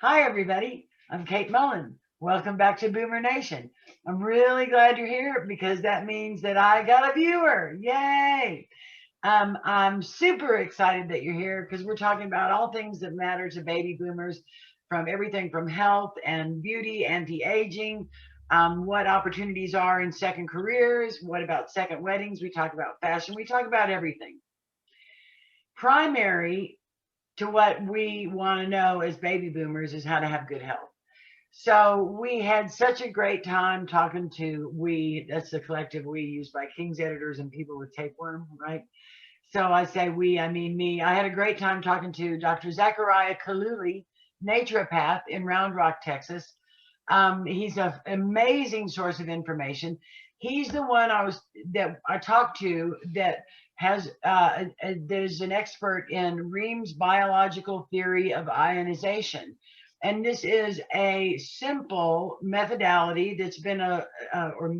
Hi, everybody. I'm Kate Mullen. Welcome back to Boomer Nation. I'm really glad you're here because that means that I got a viewer. Yay! I'm super excited that you're here because we're talking about all things that matter to baby boomers, from everything from health and beauty, anti-aging, what opportunities are in second careers, what about second weddings. We talk about fashion. We talk about everything. Primary to what we want to know as baby boomers is how to have good health. So we had such a great time talking to we, that's the collective we used by King's editors and people with tapeworm, right? So I say we, I mean me. I had a great time talking to Dr. Zak Kouloughli Naturopath in Round Rock, Texas. He's an amazing source of information. He's the one that I talked to that has there's an expert in Reams biological theory of ionization, and this is a simple methodology that's been or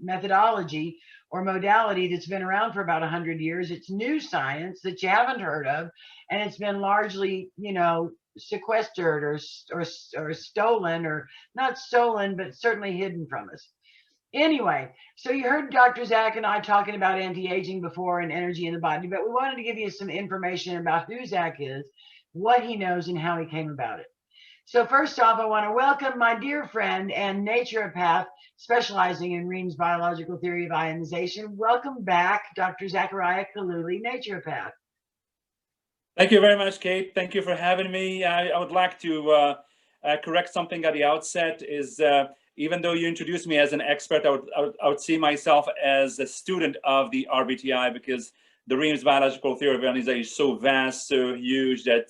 methodology or modality that's been around for about 100 years. It's new science that you haven't heard of, and it's been largely, sequestered or stolen, or not stolen, but certainly hidden from us. Anyway, so you heard Dr. Zak and I talking about anti-aging before and energy in the body, but we wanted to give you some information about who Zak is, what he knows, and how he came about it. So first off, I want to welcome my dear friend and naturopath specializing in Reams biological theory of ionization. Welcome back, Dr. Zak Kouloughli, naturopath. Thank you very much, Kate. Thank you for having me. I would like to correct something at the outset. Even though you introduced me as an expert, I would see myself as a student of the RBTI, because the Reams biological theory of ionization is so vast, so huge that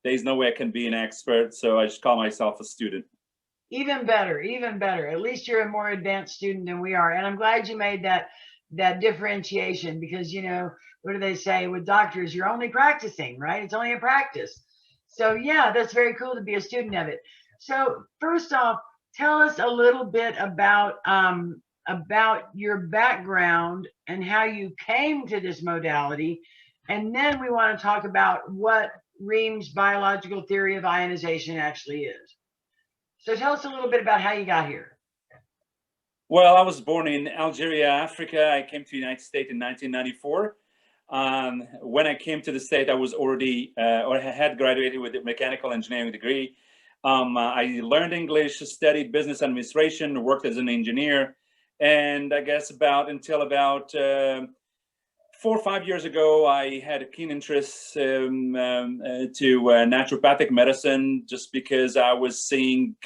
there's no way I can be an expert. So I just call myself a student. Even better, even better. At least you're a more advanced student than we are. And I'm glad you made that differentiation, because what do they say with doctors? You're only practicing, right? It's only a practice. So yeah, that's very cool to be a student of it. So first off, tell us a little bit about your background and how you came to this modality, and then we want to talk about what Reams biological theory of ionization actually is. So tell us a little bit about how you got here. Well, I was born in Algeria, Africa. I came to the United States in 1994. When I came to the state, I was already, or had graduated with a mechanical engineering degree. I learned English, studied business administration, worked as an engineer, and I guess until about 4 or 5 years ago, I had a keen interest to naturopathic medicine, just because I was seeing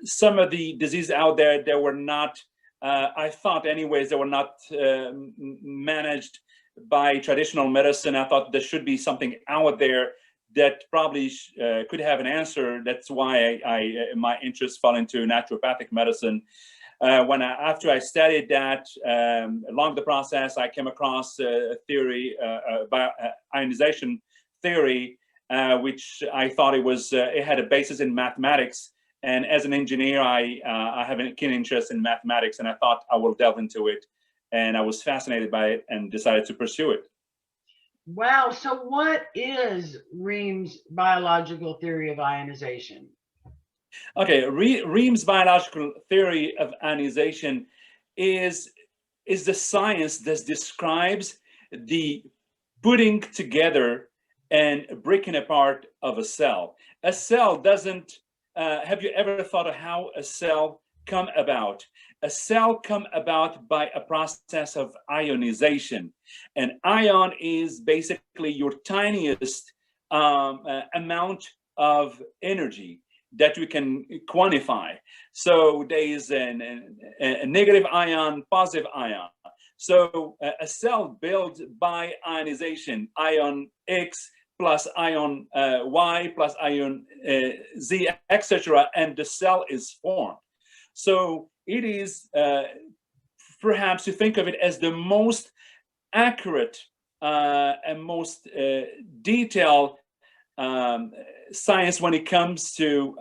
some of the diseases out there that were not, I thought anyways, they were not managed by traditional medicine. I thought there should be something out there that probably could have an answer. That's why my interest fell into naturopathic medicine. After I studied that, along the process, I came across a theory, ionization theory, which I thought it had a basis in mathematics. And as an engineer, I have a keen interest in mathematics, and I thought I will delve into it. And I was fascinated by it and decided to pursue it. Wow. So what is Reams biological theory of ionization? Okay, Reams biological theory of ionization is the science that describes the putting together and breaking apart of a cell. A cell doesn't, have you ever thought of how a cell come about? A cell come about by a process of ionization. And ion is basically your tiniest amount of energy that we can quantify. So there is a negative ion, positive ion. So a cell built by ionization, ion X plus ion Y plus ion Z, etc., and the cell is formed. So it is perhaps to think of it as the most accurate and most detailed science when it comes to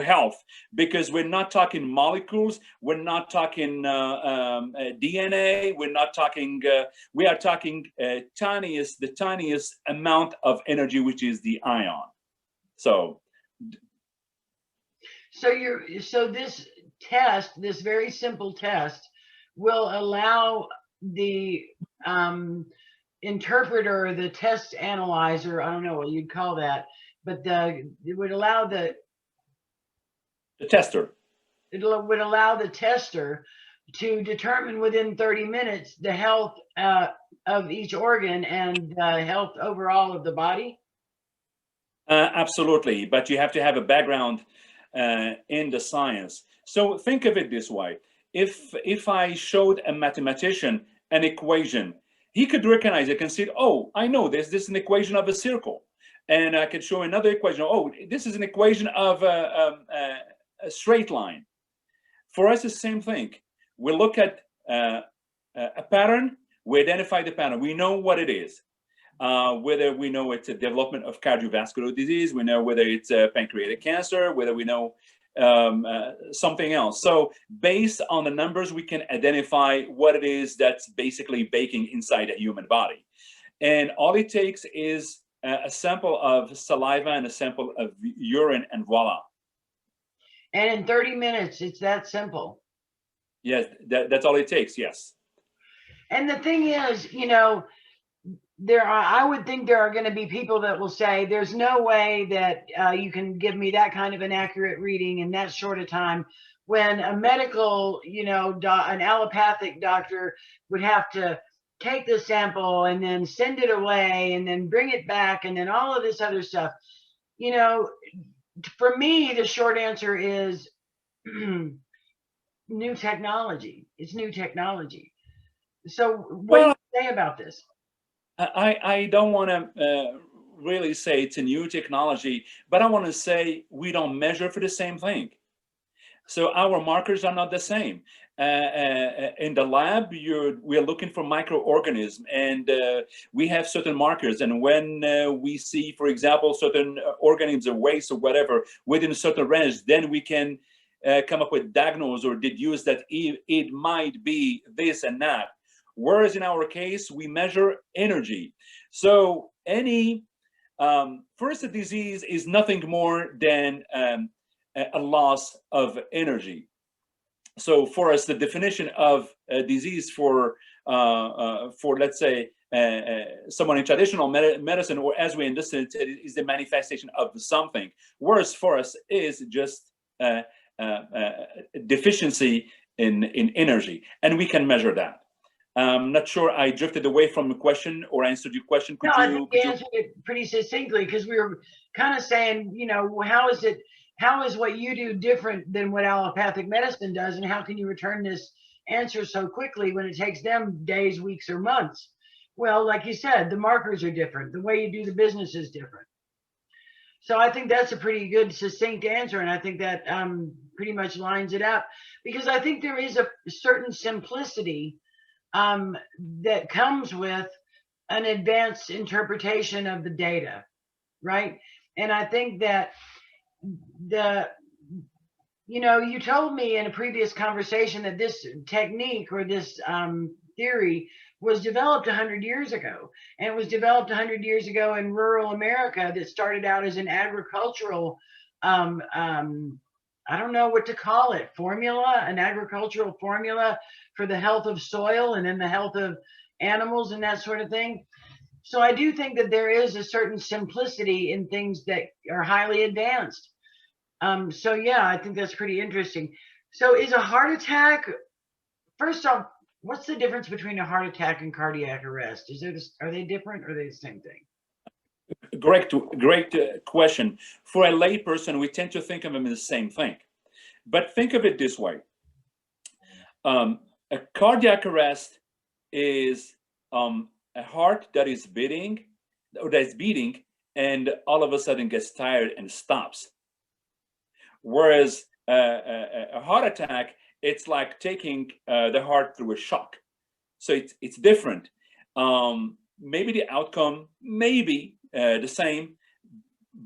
health, because we're not talking molecules, we're not talking DNA, we're not talking. We are talking the tiniest amount of energy, which is the ion. So this test, this very simple test, will allow the interpreter, the test analyzer, I don't know what you'd call that, but it would allow the tester. It would allow the tester to determine within 30 minutes the health of each organ and health overall of the body. Absolutely, but you have to have a background in the science. So think of it this way: if I showed a mathematician an equation, he could recognize it and say, "Oh, I know this. This is an equation of a circle," and I could show another equation. Oh, this is an equation of a straight line. For us, it's the same thing. We look at a pattern, we identify the pattern, we know what it is. Whether we know it's a development of cardiovascular disease, we know whether it's pancreatic cancer, whether we know something else. So based on the numbers, we can identify what it is that's basically baking inside a human body. And all it takes is a sample of saliva and a sample of urine, and voila. And in 30 minutes, it's that simple. Yes, that's all it takes, yes. And the thing is, I would think there are going to be people that will say, there's no way that you can give me that kind of an accurate reading in that short a time, when a medical, an allopathic doctor would have to take the sample and then send it away and then bring it back and then all of this other stuff. For me, the short answer is new technology. It's new technology. So what do you say about this? I don't want to really say it's a new technology, but I want to say we don't measure for the same thing. So our markers are not the same. In the lab, we're looking for microorganisms, and we have certain markers. And when we see, for example, certain organisms or waste or whatever within a certain range, then we can come up with diagnose or deduce that it might be this and that. Whereas in our case, we measure energy. So first, a disease is nothing more than a loss of energy. So for us, the definition of a disease for let's say someone in traditional medicine, or as we understand it, is the manifestation of something. Whereas for us is just deficiency in energy, and we can measure that. I'm not sure I drifted away from the question or answered your question. I think you answered it pretty succinctly, because we were kind of saying, how is what you do different than what allopathic medicine does, and how can you return this answer so quickly when it takes them days, weeks, or months? Well, like you said, the markers are different. The way you do the business is different. So I think that's a pretty good, succinct answer, and I think that pretty much lines it up, because I think there is a certain simplicity that comes with an advanced interpretation of the data, right? And I think that you told me in a previous conversation that this technique or this theory was developed 100 years ago, and it was developed 100 years ago in rural America, that started out as an agricultural I don't know what to call it, an agricultural formula for the health of soil and then the health of animals and that sort of thing. So I do think that there is a certain simplicity in things that are highly advanced. So yeah, I think that's pretty interesting. So is a heart attack, first off, what's the difference between a heart attack and cardiac arrest? Are they different, or are they the same thing? Great question. For a layperson, we tend to think of them as the same thing. But think of it this way. A cardiac arrest is a heart that is beating, and all of a sudden gets tired and stops. Whereas a heart attack, it's like taking the heart through a shock. So it's different. Maybe the outcome, maybe the same,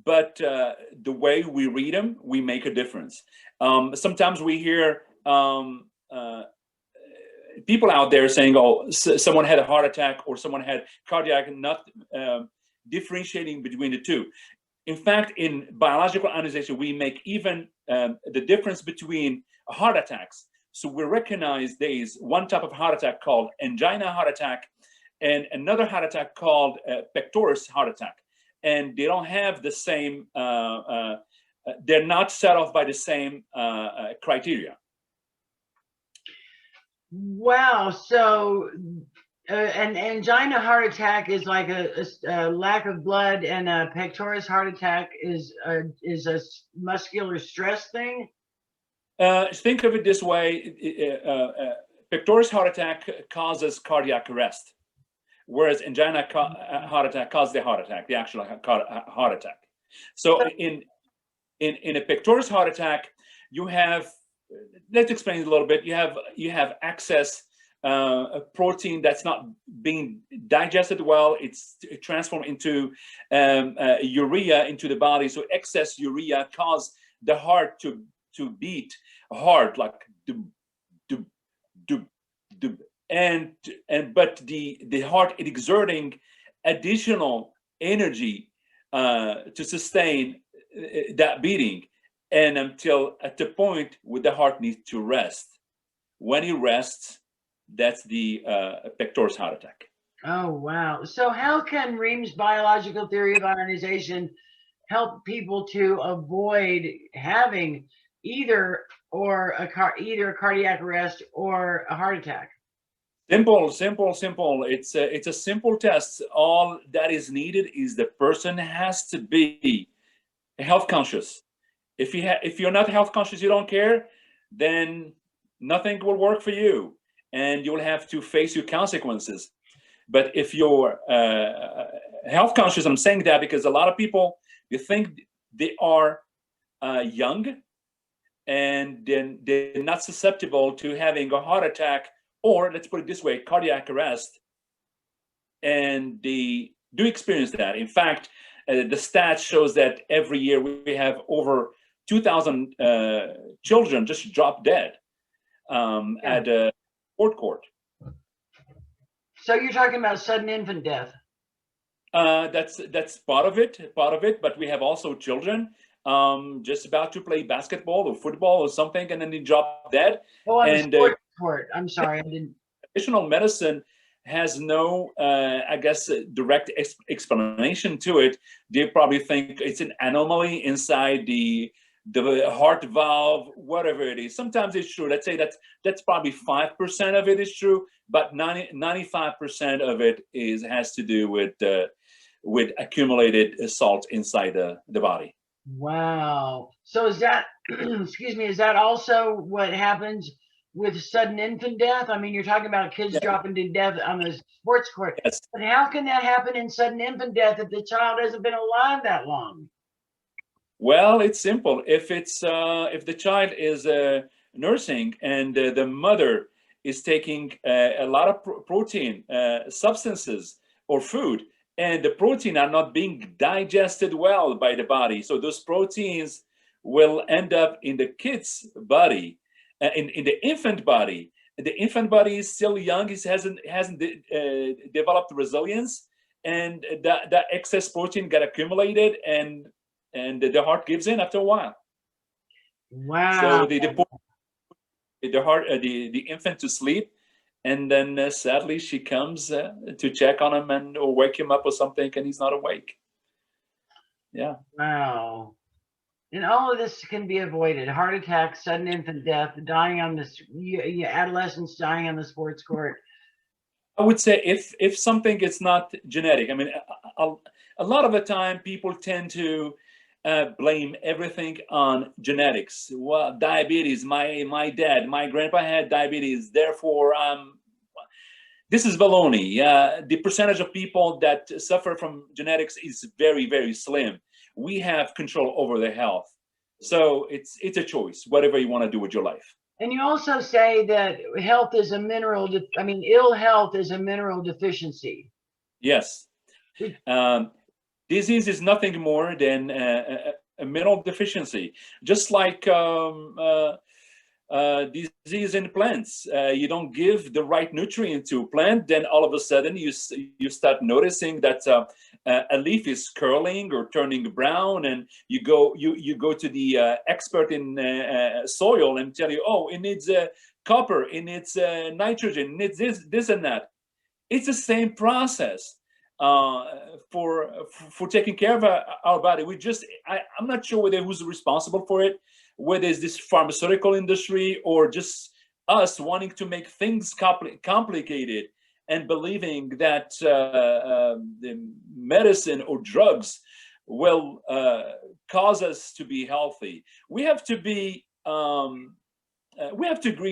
but the way we read them, we make a difference. Sometimes we hear people out there saying, "Oh, someone had a heart attack or someone had cardiac," not differentiating between the two. In fact, in biological ionization, we make even the difference between heart attacks. So we recognize there is one type of heart attack called angina heart attack and another heart attack called pectoris heart attack. And they don't have the same, they're not set off by the same criteria. Wow. So an angina heart attack is like a lack of blood, and a pectoris heart attack is a muscular stress thing. Think of it this way: pectoris heart attack causes cardiac arrest, whereas angina heart attack causes the heart attack, the actual heart attack. So in a pectoris heart attack, you have, let's explain it a little bit. You have excess protein that's not being digested well. It's transformed into urea into the body. So excess urea causes the heart to beat hard, like dub, dub, dub, dub. But the heart is exerting additional energy to sustain that beating, and until at the point where the heart needs to rest. When it rests, that's the pectoris heart attack. Oh, wow. So how can Reams' biological theory of ionization help people to avoid having either a cardiac arrest or a heart attack? Simple. It's a simple test. All that is needed is the person has to be health conscious. If you're not health conscious, you don't care, then nothing will work for you, and you'll have to face your consequences. But if you're health conscious, I'm saying that because a lot of people, you think they are young, and then they're not susceptible to having a heart attack, or let's put it this way, cardiac arrest, and they do experience that. In fact, the stats shows that every year we have over 2,000 children just drop dead at a sport court. So you're talking about sudden infant death. That's part of it, but we have also children just about to play basketball or football or something, and then they drop dead. Oh, on the sport court. I'm sorry, I didn't. Traditional medicine has no, I guess, direct explanation to it. They probably think it's an anomaly inside the heart valve, whatever it is. Sometimes it's true. Let's say that's probably 5% of it is true, but 95% of it has to do with accumulated salt inside the body. Wow. So is that, excuse me, is that also what happens with sudden infant death? I mean, you're talking about kids dropping to death on the sports court. Yes. But how can that happen in sudden infant death if the child hasn't been alive that long? Well, it's simple. If the child is nursing and the mother is taking a lot of protein substances or food, and the protein are not being digested well by the body, so those proteins will end up in the kid's body, in the infant body. The infant body is still young; it hasn't developed resilience, and that excess protein got accumulated, and the heart gives in after a while. Wow. So the infant to sleep, and then sadly she comes to check on him or wake him up or something, and he's not awake. Yeah. Wow. And all of this can be avoided: heart attack, sudden infant death, dying on adolescents dying on the sports court. I would say if something is not genetic, I mean, a lot of the time people tend to blame everything on genetics. Well, diabetes, my dad, my grandpa had diabetes, therefore this is baloney. The percentage of people that suffer from genetics is very, very slim. We have control over their health. So it's a choice, whatever you want to do with your life. And you also say that health is a mineral, ill health is a mineral deficiency. Yes. Disease is nothing more than a mineral deficiency, just like disease in plants. You don't give the right nutrient to a plant, then all of a sudden you start noticing that a leaf is curling or turning brown, and you go to the expert in soil and tell you, oh, it needs copper, it needs nitrogen, it needs this and that. It's the same process for taking care of our body. I'm not sure whether who's responsible for it, whether it's this pharmaceutical industry or just us wanting to make things complicated and believing that the medicine or drugs will cause us to be healthy. We have to agree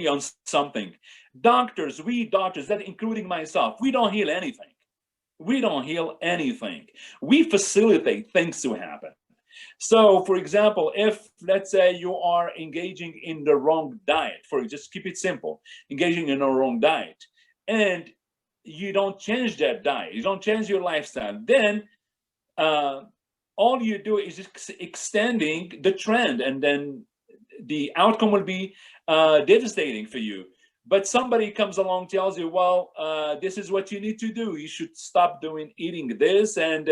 on something. Doctors, that including myself, we don't heal anything. We don't heal anything. We facilitate things to happen. So, for example, if let's say you are engaging in the wrong diet, just keep it simple, engaging in the wrong diet, and you don't change that diet, you don't change your lifestyle, then all you do is just extending the trend, and then the outcome will be devastating for you. But somebody comes along, tells you, well, this is what you need to do. You should stop eating this and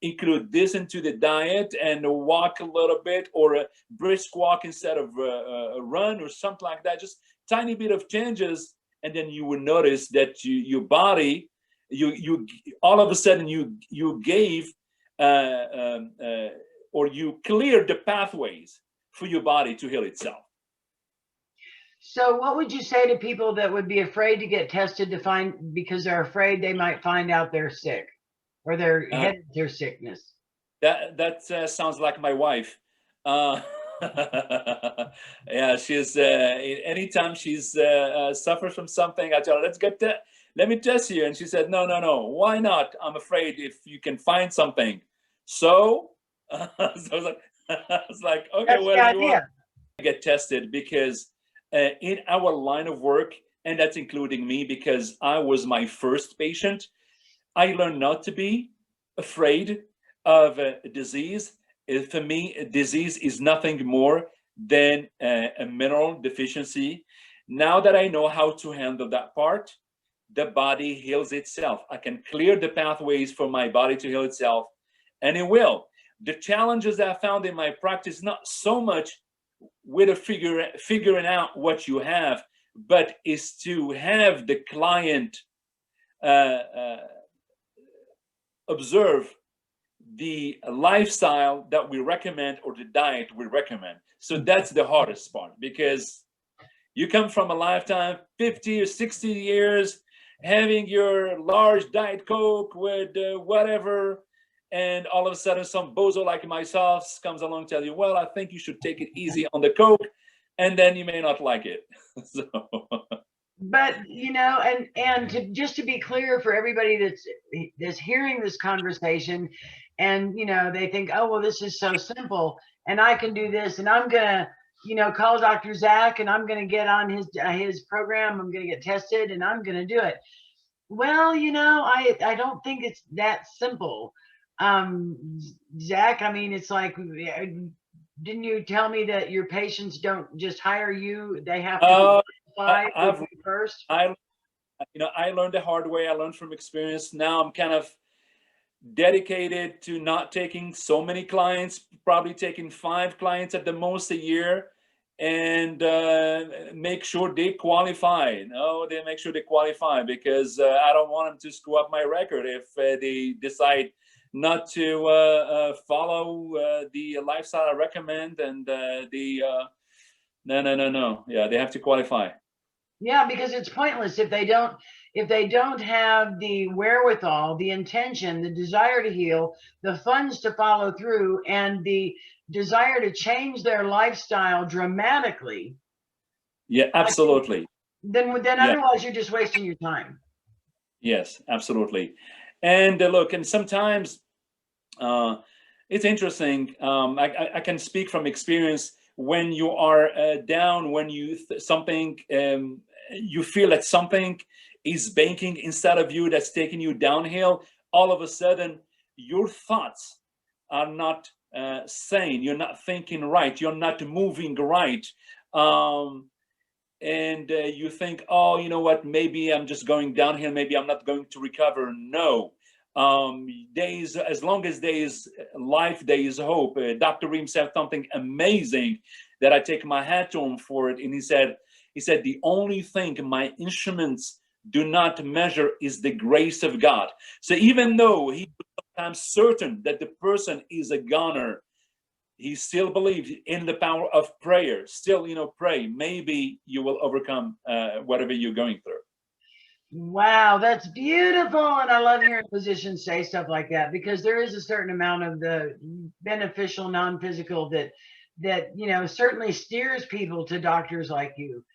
include this into the diet and walk a little bit, or a brisk walk instead of a run or something like that. Just tiny bit of changes. And then you will notice that your body, you all of a sudden you gave or you cleared the pathways for your body to heal itself. So what would you say to people that would be afraid to get tested because they're afraid they might find out they're sick or they're headed to sickness? That sounds like my wife. Yeah, she's anytime she's suffers from something, I tell her, let me test you. And she said, no, why not? I'm afraid if you can find something. So, so I was like, okay, that's well, the you want to get tested, because in our line of work, and that's including me, because I was my first patient, I learned not to be afraid of a disease. For me, a disease is nothing more than a mineral deficiency. Now that I know how to handle that part, the body heals itself. I can clear the pathways for my body to heal itself, and it will. The challenges I found in my practice, not so much with figuring out what you have, but is to have the client observe the lifestyle that we recommend or the diet we recommend. So that's the hardest part, because you come from a lifetime, 50 or 60 years, having your large Diet Coke with whatever, and all of a sudden some bozo like myself comes along and tells you, well, I think you should take it easy on the Coke, and then you may not like it. So. But just to be clear for everybody that's hearing this conversation, and they think, oh well, this is so simple, and I can do this, and I'm gonna call Dr. Zak, and I'm gonna get on his program, I'm gonna get tested, and I'm gonna do it. Well, I don't think it's that simple. Zak, I mean, it's like, didn't you tell me that your patients don't just hire you, they have to apply first? I learned the hard way. I learned from experience. Now I'm kind of dedicated to not taking so many clients, probably taking 5 clients at the most a year, and make sure they qualify. They make sure they qualify, because I don't want them to screw up my record if they decide not to follow the lifestyle I recommend, and no. Yeah, they have to qualify. Yeah, because it's pointless if they don't have the wherewithal, the intention, the desire to heal, the funds to follow through, and the desire to change their lifestyle dramatically. Yeah, absolutely. Then otherwise you're just wasting your time. Yes, absolutely. And look, and sometimes it's interesting. I can speak from experience. When you are down, when you you feel that something is banking inside of you that's taking you downhill, all of a sudden your thoughts are not sane. You're not thinking right. You're not moving right. And you think, oh, you know what, maybe I'm just going downhill, maybe I'm not going to recover. No. As long as there is life, there is hope. Dr. Reams said something amazing that I take my hat to him for it. And he said, the only thing my instruments do not measure is the grace of God. So even though he was sometimes certain that the person is a goner, he still believed in the power of prayer. Still, pray. Maybe you will overcome whatever you're going through. Wow, that's beautiful. And I love hearing physicians say stuff like that, because there is a certain amount of the beneficial, non-physical that certainly steers people to doctors like you.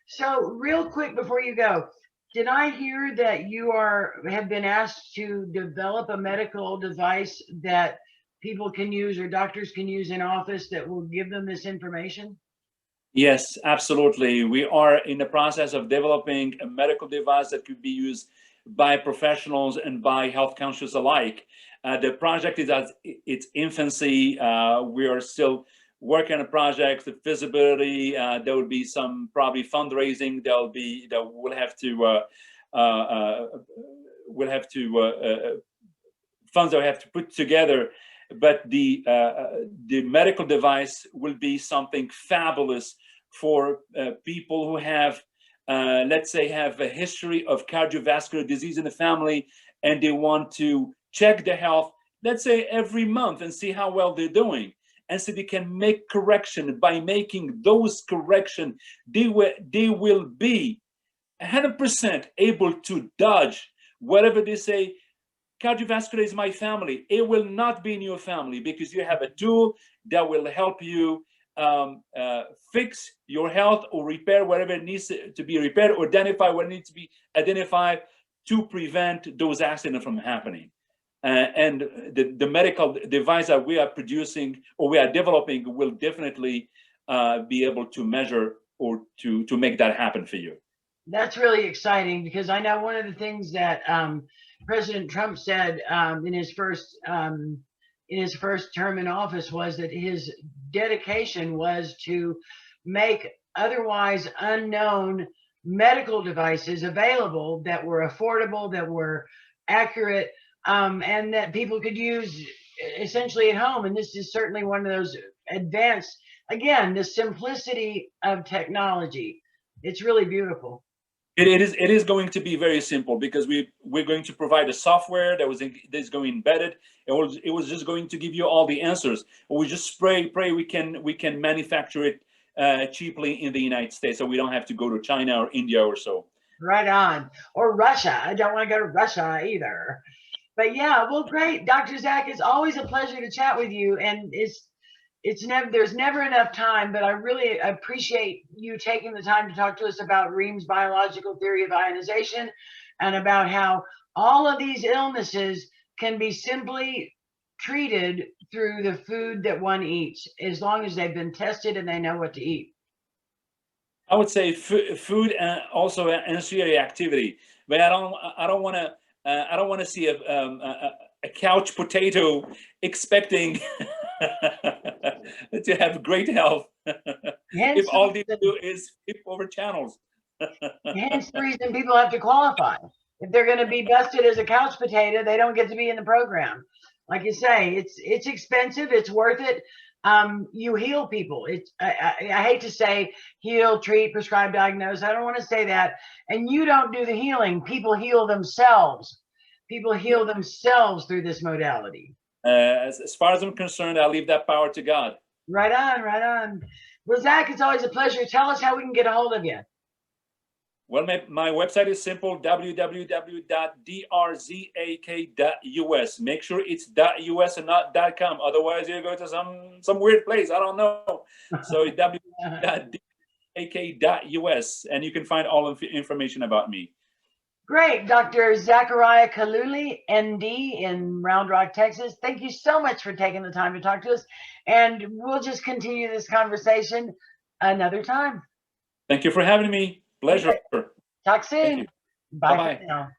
So real quick before you go, did I hear that you have been asked to develop a medical device that people can use or doctors can use in office that will give them this information? Yes, absolutely. We are in the process of developing a medical device that could be used by professionals and by health conscious alike. The project is at its infancy. We are still working on a project, the feasibility. There will be some probably fundraising. We'll have to funds that we have to put together. But the medical device will be something fabulous for people who have, let's say, have a history of cardiovascular disease in the family, and they want to check their health, let's say, every month and see how well they're doing. And so they can make correction. By making those corrections, they will be 100% able to dodge whatever they say. Cardiovascular is my family. It will not be in your family, because you have a tool that will help you fix your health or repair whatever needs to be repaired, or identify what needs to be identified to prevent those accidents from happening. And the medical device that we are producing or we are developing will definitely be able to measure or to make that happen for you. That's really exciting, because I know one of the things that President Trump said in his first term in office was that his dedication was to make otherwise unknown medical devices available that were affordable, that were accurate, and that people could use essentially at home. And this is certainly one of those advanced, again, the simplicity of technology. It's really beautiful. It is going to be very simple, because we're going to provide a software that's going embedded. It was just going to give you all the answers. We just pray we can manufacture it cheaply in the United States, so we don't have to go to China or India or so. Right on. Or Russia. I don't want to go to Russia either. But yeah, well, great. Dr. Zak, it's always a pleasure to chat with you. And there's never enough time, but I really appreciate you taking the time to talk to us about Reams' biological theory of ionization, and about how all of these illnesses can be simply treated through the food that one eats, as long as they've been tested and they know what to eat. I would say food and also ancillary activity, but I don't want to see a couch potato expecting to have great health if all they do is flip over channels. Hence the reason people have to qualify. If they're going to be busted as a couch potato, they don't get to be in the program. Like you say, it's expensive. It's worth it. You heal people. I hate to say heal, treat, prescribe, diagnose. I don't want to say that. And you don't do the healing. People heal themselves. People heal themselves through this modality. As far as I'm concerned, I'll leave that power to God. Right on, right on. Well, Zak, it's always a pleasure. Tell us how we can get a hold of you. Well, my website is simple, www.drzak.us. Make sure it's .us and not .com. Otherwise, you go to some weird place. I don't know. So www.drzak.us, and you can find all of the information about me. Great. Dr. Zak Kouloughli, ND in Round Rock, Texas. Thank you so much for taking the time to talk to us. And we'll just continue this conversation another time. Thank you for having me. Pleasure. Talk soon. Bye Bye-bye. for now.